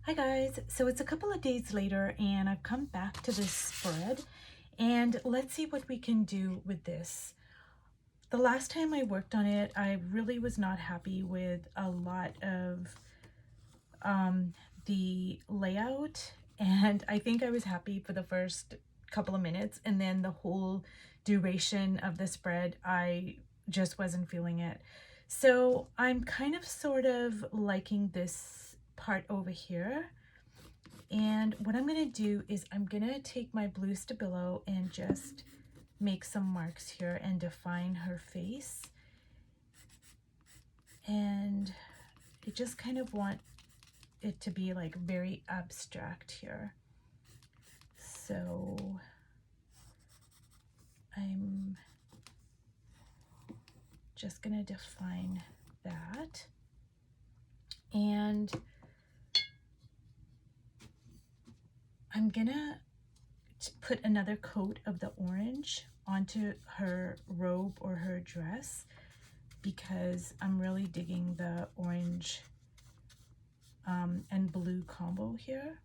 Hi guys, so it's a couple of days later and I've come back to this spread and let's see what we can do with this. The last time I worked on it, I really was not happy with a lot of the layout, and I think I was happy for the first couple of minutes, and then the whole duration of the spread, I just wasn't feeling it. So I'm kind of sort of liking this part over here. And what I'm going to do is I'm going to take my blue Stabilo and just make some marks here and define her face. And I just kind of want it to be like very abstract here. So I'm just going to define that. And I'm gonna put another coat of the orange onto her robe or her dress because I'm really digging the orange and blue combo here.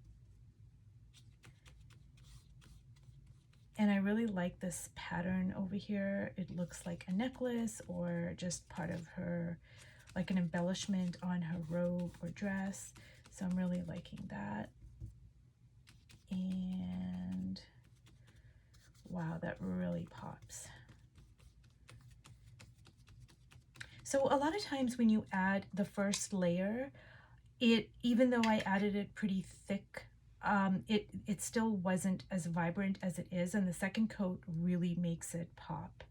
And I really like this pattern over here. It looks like a necklace or just part of her, like an embellishment on her robe or dress. So I'm really liking that. And wow, that really pops. So a lot of times when you add the first layer, even though I added it pretty thick, it still wasn't as vibrant as it is, and the second coat really makes it pop.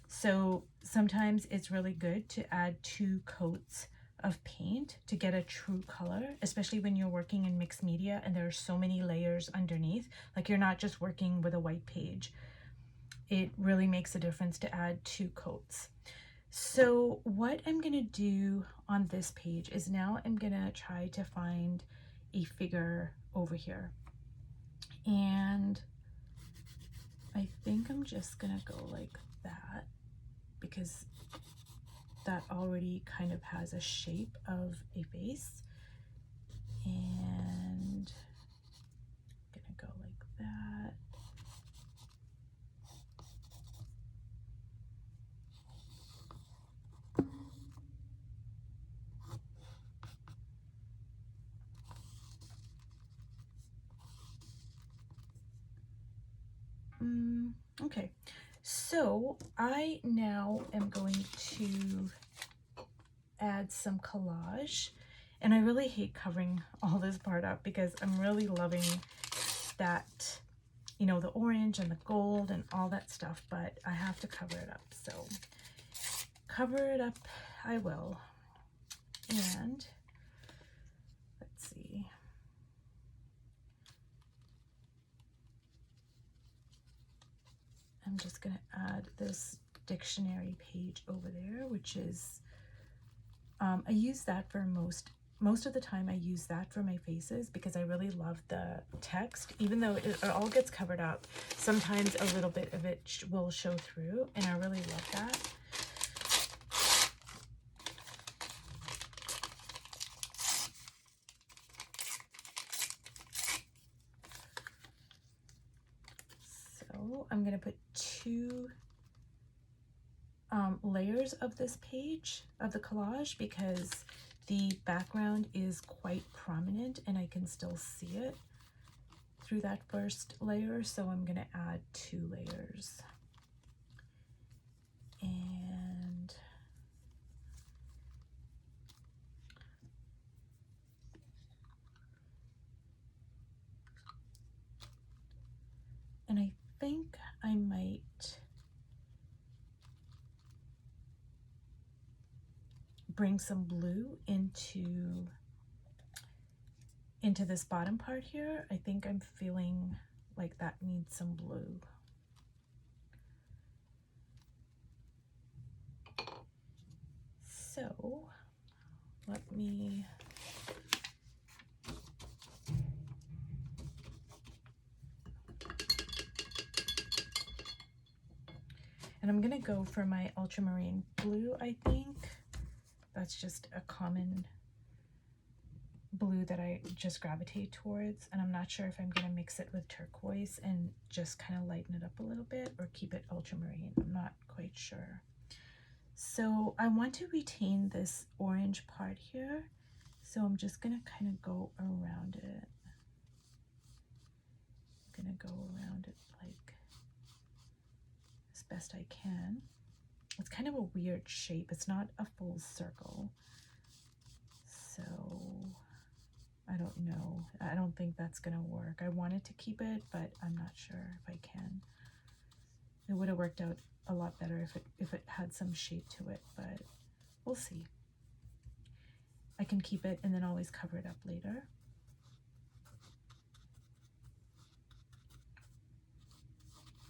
So sometimes it's really good to add 2 coats of paint to get a true color, especially when you're working in mixed media and there are so many layers underneath. Like, you're not just working with a white page. It really makes a difference to add 2 coats. So what I'm going to do on this page is now I'm going to try to find a figure over here. And I think I'm just going to go like that because that already kind of has a shape of a face. And I'm going to go like that. Okay, so I now am going to add some collage, and I really hate covering all this part up because I'm really loving that, you know, the orange and the gold and all that stuff, but I have to cover it up. So cover it up I will. And let's see. I'm just going to add this dictionary page over there, which is, I use that for most of the time. I use that for my faces because I really love the text. Even though it all gets covered up, sometimes a little bit of it will show through, and I really love that. So I'm going to put 2 layers of this page of the collage because the background is quite prominent and I can still see it through that first layer. So I'm going to add 2 layers. And I think I might bring some blue into this bottom part here. I think I'm feeling like that needs some blue. So let me and I'm gonna go for my ultramarine blue. I think that's just a common blue that I just gravitate towards, and I'm not sure if I'm gonna mix it with turquoise and just kind of lighten it up a little bit or keep it ultramarine. I'm not quite sure. So I want to retain this orange part here, so I'm just gonna kind of go around it. I'm gonna go around it like as best I can. It's kind of a weird shape. It's not a full circle, so I don't know. I don't think that's gonna work. I wanted to keep it, but I'm not sure if I can. It would have worked out a lot better if it had some shape to it, but we'll see. I can keep it and then always cover it up later.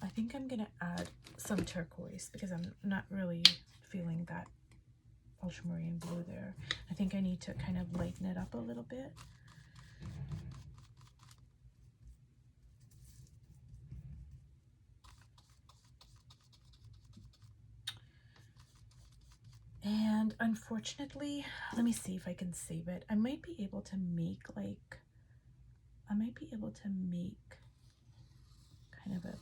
I think I'm gonna add some turquoise because I'm not really feeling that ultramarine blue there. I think I need to kind of lighten it up a little bit. And unfortunately, let me see if I can save it. I might be able to make kind of a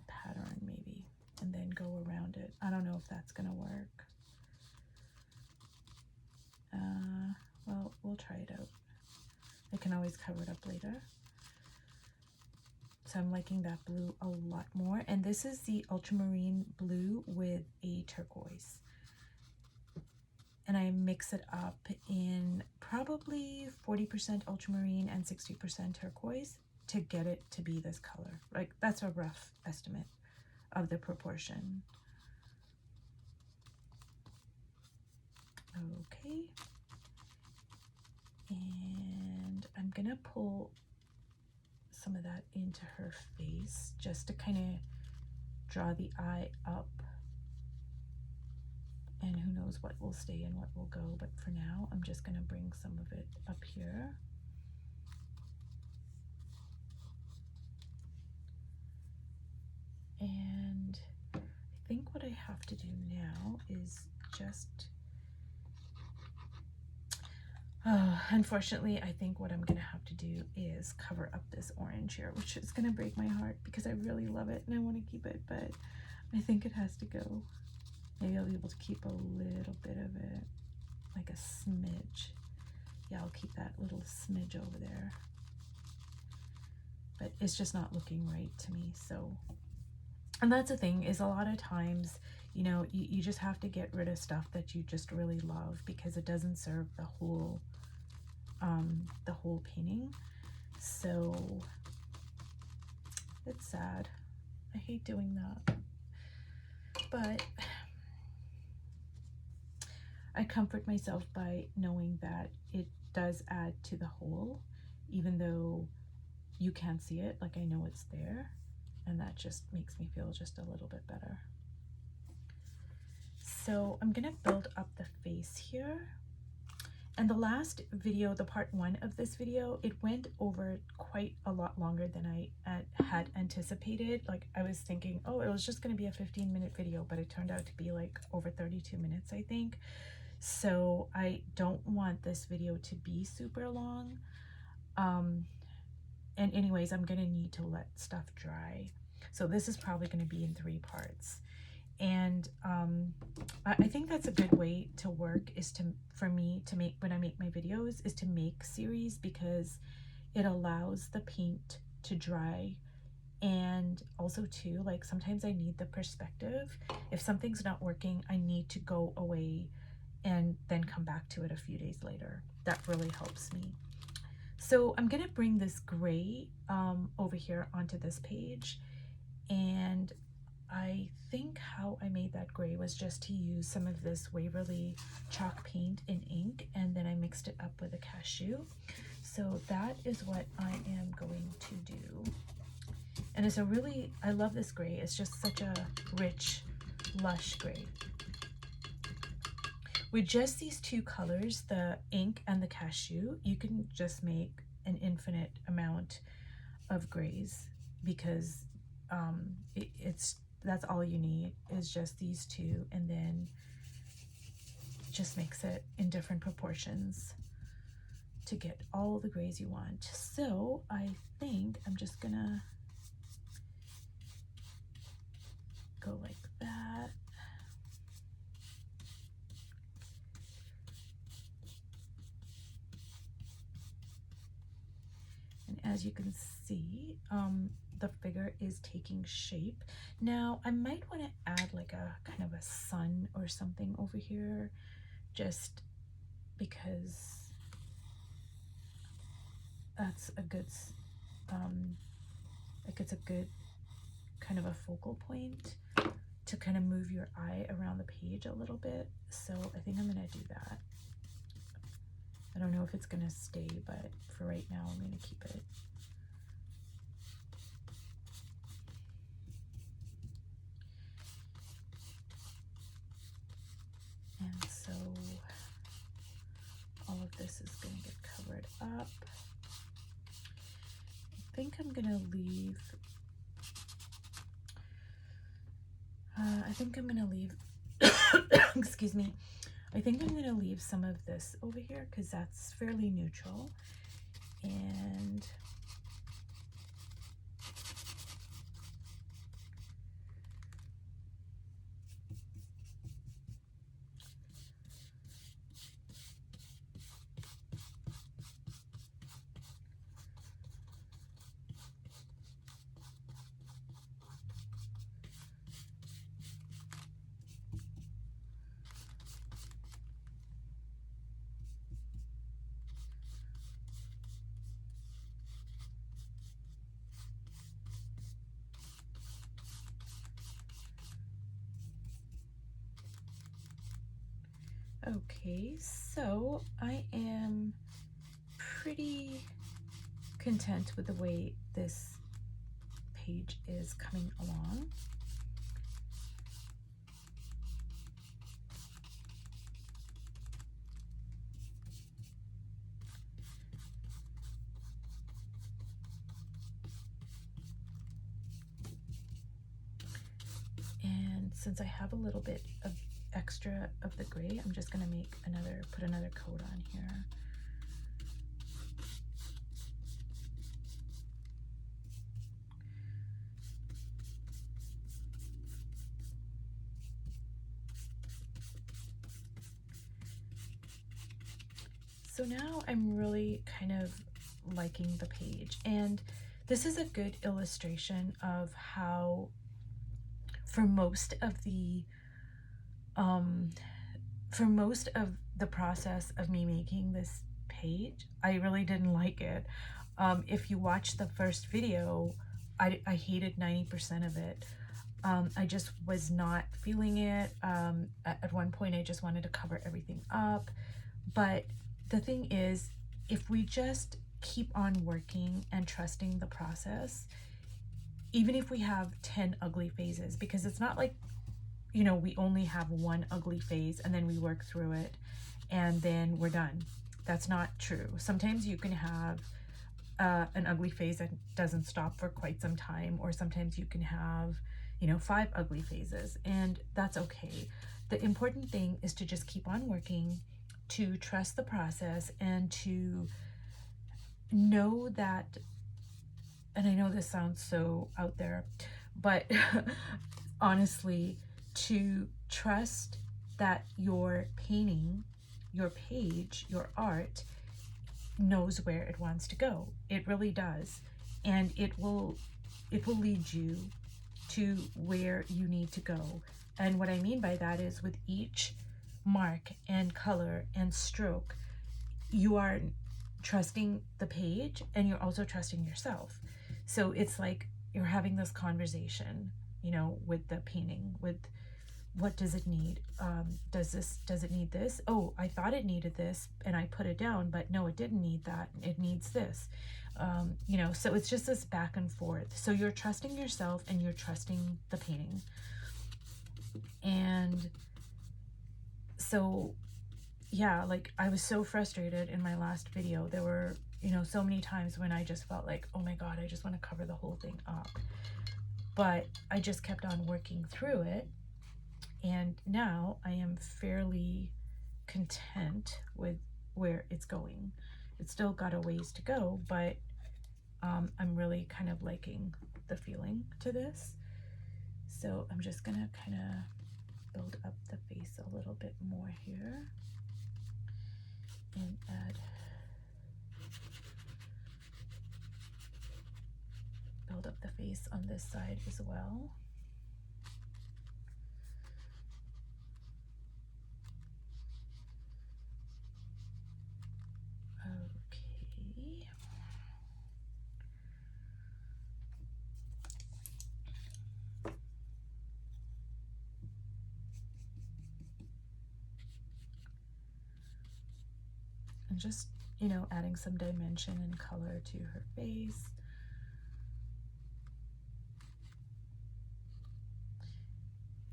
pattern maybe, and then go around it. I don't know if that's gonna work. Well, we'll try it out. I can always cover it up later. So I'm liking that blue a lot more. And this is the ultramarine blue with a turquoise. And I mix it up in probably 40% ultramarine and 60% turquoise to get it to be this color. Like, that's a rough estimate of the proportion. Okay. And I'm gonna pull some of that into her face just to kind of draw the eye up. And who knows what will stay and what will go, but for now I'm just gonna bring some of it up here. And I think what I have to do now is just unfortunately, I think what I'm gonna have to do is cover up this orange here, which is gonna break my heart because I really love it and I want to keep it, but I think it has to go. Maybe I'll be able to keep a little bit of it, like a smidge. Yeah, I'll keep that little smidge over there. But it's just not looking right to me, so. And that's the thing, is a lot of times, you know, you just have to get rid of stuff that you just really love because it doesn't serve the whole painting. So it's sad. I hate doing that. But I comfort myself by knowing that it does add to the whole, even though you can't see it. Like, I know it's there, and that just makes me feel just a little bit better. So I'm gonna build up the face here. And the last video, the part 1 of this video, it went over quite a lot longer than I had anticipated. Like, I was thinking, oh, it was just gonna be a 15-minute video, but it turned out to be like over 32 minutes, I think. So I don't want this video to be super long. And anyways, I'm gonna need to let stuff dry. So this is probably gonna be in 3 parts. And I think that's a good way to work, is for me to make, when I make my videos, is to make series, because it allows the paint to dry. And also too, like, sometimes I need the perspective. If something's not working, I need to go away and then come back to it a few days later. That really helps me. So I'm gonna bring this gray over here onto this page, and I think how I made that gray was just to use some of this Waverly chalk paint in ink, and then I mixed it up with a cashew. So that is what I am going to do. And it's a really, I love this gray. It's just such a rich, lush gray. With just these 2 colors, the ink and the cashew, you can just make an infinite amount of grays, because that's all you need, is just these 2, and then just mix it in different proportions to get all the grays you want. So I think I'm just gonna go like that. And as you can see, the figure is taking shape. Now I might want to add like a kind of a sun or something over here, just because that's a good, like it's a good kind of a focal point to kind of move your eye around the page a little bit. So I think I'm gonna do that. I don't know if it's gonna stay, but for right now I'm gonna keep it. And so all of this is gonna get covered up. I think I'm gonna leave, excuse me, I think I'm gonna leave some of this over here because that's fairly neutral. And okay, so I am pretty content with the way this page is coming along. And since I have a little bit of extra of the gray, I'm just gonna put another coat on here. So now I'm really kind of liking the page, and this is a good illustration of how for most of the process of me making this page, I really didn't like it. If you watch the first video, I hated 90% of it. I just was not feeling it. At one point I just wanted to cover everything up, but the thing is, if we just keep on working and trusting the process, even if we have 10 ugly phases, because it's not like, you know, we only have one ugly phase and then we work through it and then we're done. That's not true. Sometimes you can have an ugly phase that doesn't stop for quite some time, or sometimes you can have, you know, 5 ugly phases, and that's okay. The important thing is to just keep on working, to trust the process, and to know that, and I know this sounds so out there, but honestly, to trust that your painting, your page, your art knows where it wants to go. It really does. And it will lead you to where you need to go. And what I mean by that is, with each mark and color and stroke, you are trusting the page and you're also trusting yourself. So it's like you're having this conversation, you know, with the painting, with what does it need? Does it need this? Oh, I thought it needed this and I put it down, but no, it didn't need that. It needs this. You know, so it's just this back and forth. So you're trusting yourself and you're trusting the painting. And so, yeah, like I was so frustrated in my last video. There were, you know, so many times when I just felt like, oh my God, I just want to cover the whole thing up. But I just kept on working through it. And now I am fairly content with where it's going. It's still got a ways to go, but I'm really kind of liking the feeling to this. So I'm just gonna kind of build up the face a little bit more here and build up the face on this side as well. Okay. And just, you know, adding some dimension and color to her face.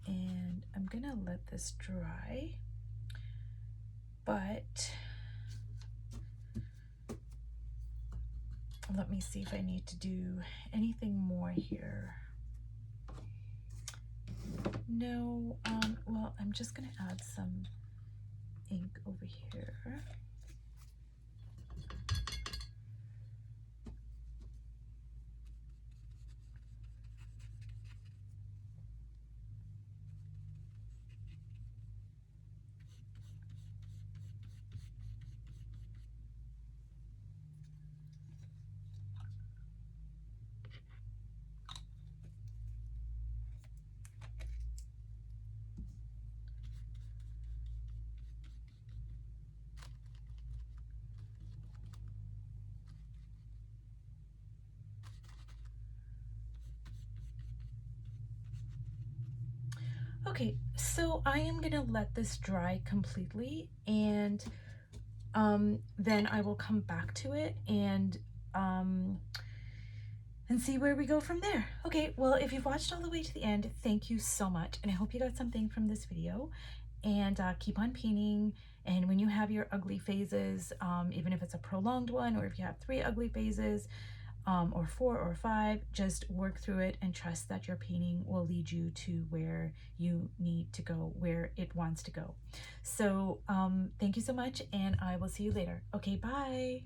And I'm gonna let this dry, but let me see if I need to do anything more here. No, well, I'm just gonna add some ink over here. Okay, so I am gonna let this dry completely, and then I will come back to it and see where we go from there. Okay, well, if you've watched all the way to the end, thank you so much, and I hope you got something from this video. And keep on painting, and when you have your ugly phases, even if it's a prolonged one, or if you have 3 ugly phases, or 4 or 5, just work through it and trust that your painting will lead you to where you need to go, where it wants to go. So thank you so much, and I will see you later. Okay, bye.